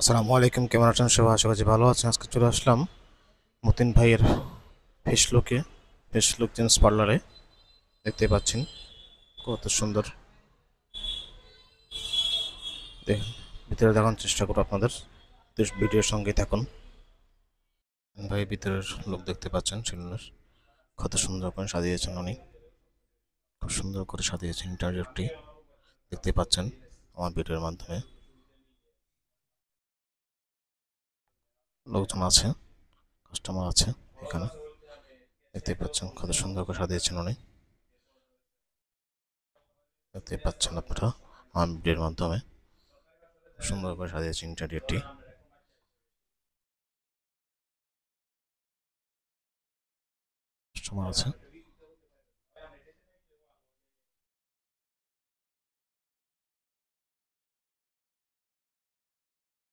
আসসালামু আলাইকুম, কেমন আছেন সবাই? আশা করছি ভালো আছেন। আজকে চলে আসলাম মতিন ভাইয়ের ফেসলুক জেন্টস পার্লারে। দেখতে পাচ্ছেন কত সুন্দর। দেখুন, ভিতরে দেখানোর চেষ্টা করবো আপনাদের, ভিডিওর সঙ্গে থাকুন। ভাই ভিতরের লোক দেখতে পাচ্ছেন সেলুনের, কত সুন্দর করে সাজিয়েছেন উনি, খুব সুন্দর করে সাজিয়েছেন ইন্টারিয়রটি, দেখতে পাচ্ছেন আমার ভিডিওর মাধ্যমে। লোকজন আছে, কাস্টমার আছে এখানে, দেখতে পাচ্ছেন কত সুন্দর করে সাজিয়েছেন উনি, দেখতে পাচ্ছেন আপনারা আমার ভিডিওর মাধ্যমে। সুন্দর করে সাজিয়েছে ইন্টেরিয়রটি। কাস্টমার আছে।